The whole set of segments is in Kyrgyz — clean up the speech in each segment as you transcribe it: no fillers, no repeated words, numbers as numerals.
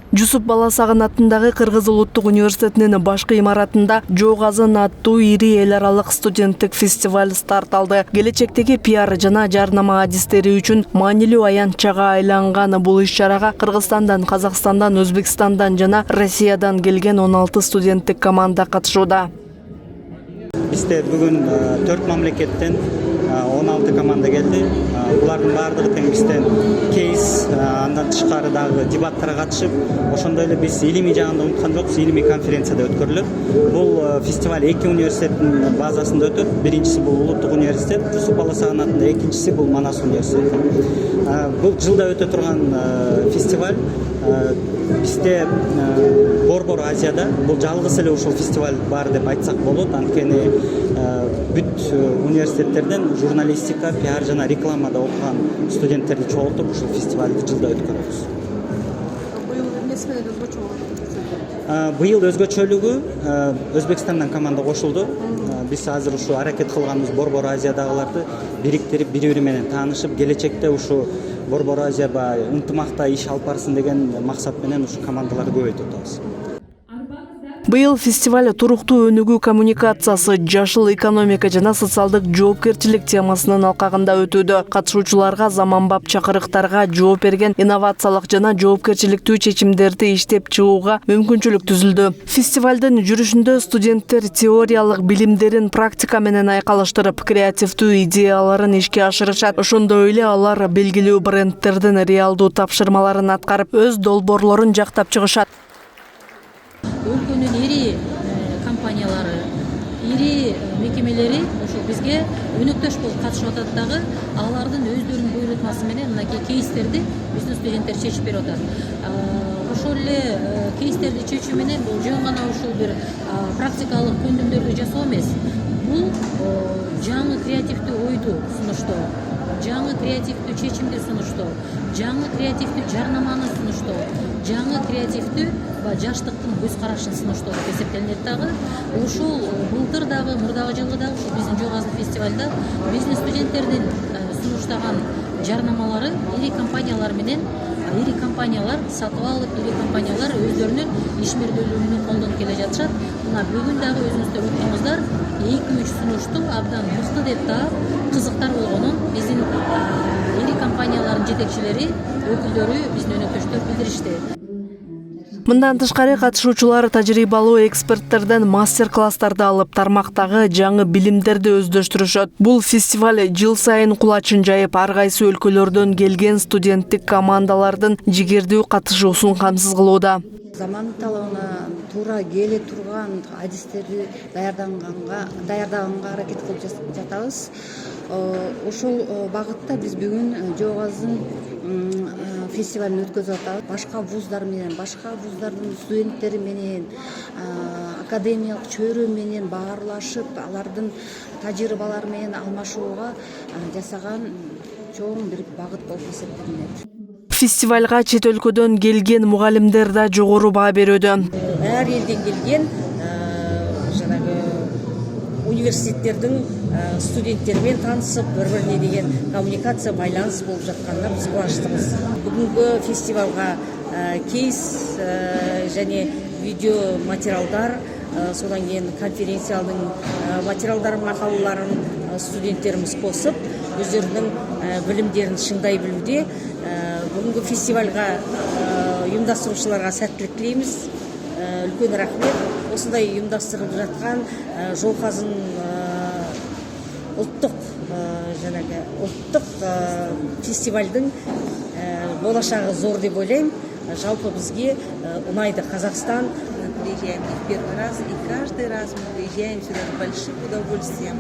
Жусуп Баласагын атындагы Кыргыз улуттук университетинин башкы имаратында Жок Азын аттуу ири эл аралык студенттик фестиваль старт алды. Келечектеги пиар жана жарнама адистери үчүн маанилүү аянтчага айланган бул иш-чарага Кыргызстандан, Казакстандан, Өзбекстандан жана Россиядан келген 16 студенттик команда катышууда. Бизде бүгүн 4 мамлекеттен 16 команда келди. Булардын баардыгы тең бизден кейс, андан тышкары дагы дебаттарга катышып, ошондой эле биз илимий жагында унуткан жокпуз, илимий конференцияда өткөрүлөт. Бул фестиваль 2 университеттин базасында өтөт. Биринчиси бул улуттук университет, Жусуп Баласагын атында, экинчиси бул Манас университети. Бул жылда өтө турган фестиваль. Бизде Борбор Азияда бул жалгыз эле ушул фестиваль бар деп айтсак болот. Анткени бүт университеттерден журналистика, пиар жана рекламада окуган студенттерди чогултуп ушул фестивальды жылда өткөрөбүз. Быйыл өзгөчөлүгү Өзбекстандан команда кошулду. Биз азыр ушу аракет кылганбыз Борбор Азиядагыларды бириктирип, бири-бири менен таанышып, келечекте ушу Борбор Азияда ынтымакта иш алып барсын деген максат менен ушу командаларды көбөйтүп атабыз. Быйыл фестиваль туруктуу өнүгүү коммуникациясы, жашыл экономика жана социалдык жоопкерчилик темасынын алкагында өтүүдө. Катышуучуларга заманбап чакырыктарга жооп берген инновациялык жана жоопкерчиликтүү чечимдерди иштеп чыгууга мүмкүнчүлүк түзүлдү. Фестивалдын жүрүшүндө студенттер теориялык билимдерин практика менен айкалыштырып, креативдүү идеяларын ишке ашырышат. Ошондой эле алар белгилүү брендтердин реалдуу тапшырмаларын аткарып, өз долбоорлорун жактап чыгышат. Өлкөнүн ири компаниялары, ири мекемелери ошо бизге өнөктөш болуп катышып атат дагы, алардын өздөрүнүн буйрутмасы менен мынакей кейстерди биздин студенттер чечип берип атат. Ошол эле кейстерди чечүү менен бул жөн гана ушул бир практикалык көндүмдөрдү жасоо эмес. Бул жаңы креативдүү ойду сунуштоо, жаңы креативдүү чечимди сунуштоо, жаңы креативдүү жарнаманы сунуштоо, жаңы креативдүү жаштыктын көз карашын сунуштоо деп эсептелинет дагы. Ушул былтыр дагы, мурдагы жылы дагы ушул биздин Жок Азын фестивалда биздин студенттердин сунуштаган жарнамалары ири компаниялар менен, ири компаниялар сатып алып, ири компаниялар өздөрүнүн ишмердүүлүгүн колдонуп келе жатышат. Мына бүгүн дагы өзүңүздөр өткөнүңүздөр 2-3 сунушту абдан мыкты деп таап, кызыктар болгонун биздин ири компаниялардын жетекчилери, өкүлдөрү, биздин өнөктөштөр билдиришти. Мындан тышкары катышуучулар тажрыйбалуу эксперттерден мастер-класстарды алып, тармактагы жаңы билимдерди өздөштүрүшөт. Бул фестиваль жыл сайын кулачын жайып, ар кайсы өлкөлөрдөн келген студенттик командалардын жигердүү катышуусун камсыз кылууда. Заман талабына туура келе турган адистерди даярдаганга аракет кылып жатабыз. Ошол багытта биз бүгүн Жок Азын фестивалын өткөзүп атабыз. Башка вуздар менен, башка вуздардын студенттери менен, академиялык чөйрө менен баарлашып, алардын тажрыйбалары менен алмашууга жасаган чоң бир багыт болуп эсептелинет. Фестивалга чет өлкөдөн келген мугалимдер да жогору баа берүүдө. Ар элден келген жанагы университеттердин студенттери менен таанышып, бири-бирине деген коммуникация, байланыш болуп жатканына биз кубанычтабыз. Бүгүнкү фестивалга кейс және видео материалдар, содан кийин конференциялдын материалдары, макалаларын студенттерimiz косуп, өздөрүнүн билимдерин шыңдай билүүдө. Бүгүнкү фестивалга уюмдаштыруучуларга сәттилик тілейміз. Үлкен рахмет. Осындай уюмдаштырып жаткан Жок Азын улуттук фестивалдын болашагы зор деп ойлойм. Жалпы бизге унайды Казахстан. Мы приезжаем не в первый раз, и каждый раз мы приезжаем сюда с большим удовольствием,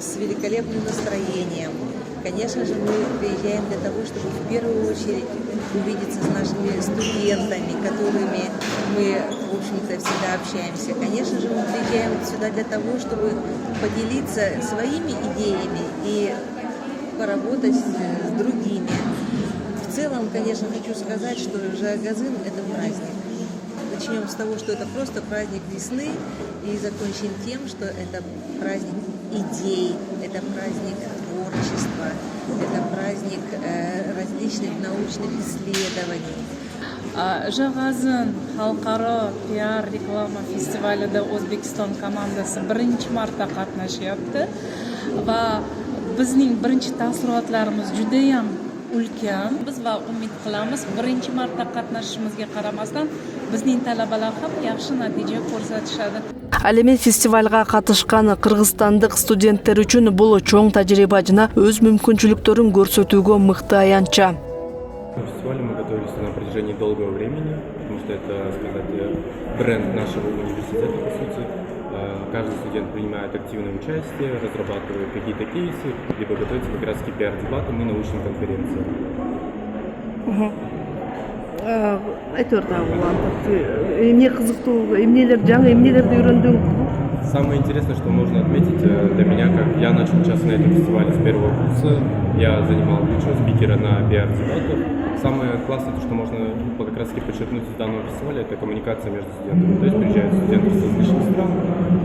с великолепным настроением. Конечно же, мы приезжаем для того, чтобы в первую очередь увидеться с нашими студентами, которыми мы, в общем-то, всегда общаемся. Конечно же, мы приезжаем сюда для того, чтобы поделиться своими идеями и поработать с другими. В целом, конечно, хочу сказать, что Жок Азын – это праздник. Начнем с того, что это просто праздник весны, и закончим тем, что это праздник идей, это праздник творчества, это праздник различных научных исследований. Жагазын халкаро пиар реклама фестивалida O'zbekiston komandasi birinchi marta qatnashyapti va bizning birinchi taassurotlarimiz juda ham ulkan. Biz va umid qilamiz birinchi marta qatnashishimizga qaramasdan bizning talabalar ham yaxshi natija ko'rsatishadi. Ал эми фестивалга катышкан кыргызстандык студенттер үчүн бул чоң тажрыйба жана өз мүмкүнчүлүктөрүн көрсөтүүгө мыкты аянтча. К фестивалю мы готовились на протяжении долгого времени, потому что это, сказать, бренд нашего университета, по сути. Каждый студент принимает активное участие, разрабатывает какие-то кейсы, либо готовится как раз к пиар-дебатам и научным конференциям. Айтор дагы эмне кызыктуу, жаңы эмнелерди үйрөндүң? Самое интересное, что можно отметить для меня, как я начал участвовать на этом фестивале с первого курса, я занимал лучшего спикера на пиар-дебатах. Самое классное, то, что можно как раз таки подчеркнуть из данного фестиваля, это коммуникация между студентами. То есть приезжают студенты с различных стран,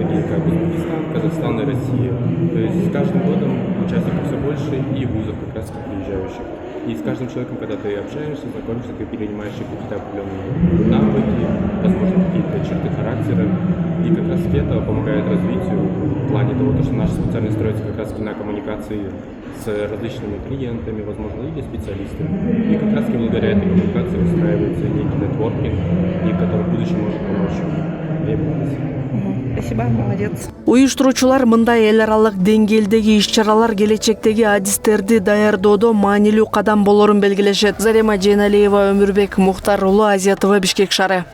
такие как Узбекистан, Казахстан и Россия. То есть с каждым годом участников все больше и вузов как раз таки приезжающих. И с каждым человеком, когда ты общаешься, знакомишься, ты перенимаешь какие-то определенные навыки, возможно, какие-то черты характера. И как раз это помогает развитию в плане того, что наша специальность строится как раз на коммуникации с различными клиентами, возможно, или специалистами. И как раз благодаря этой коммуникации устраивается некий нетворкинг, и который в будущем может помочь. Спасибо, молодец. Уюштуруучулар мындай эл аралык деңгээлдеги иш-чаралар келечектеги адистерди даярдоодо маанилүү кадам болорун белгилешет. Зарема Жейналиева, Өмүрбек Мухтар уулу, Азия ТВ, Бишкек шаары.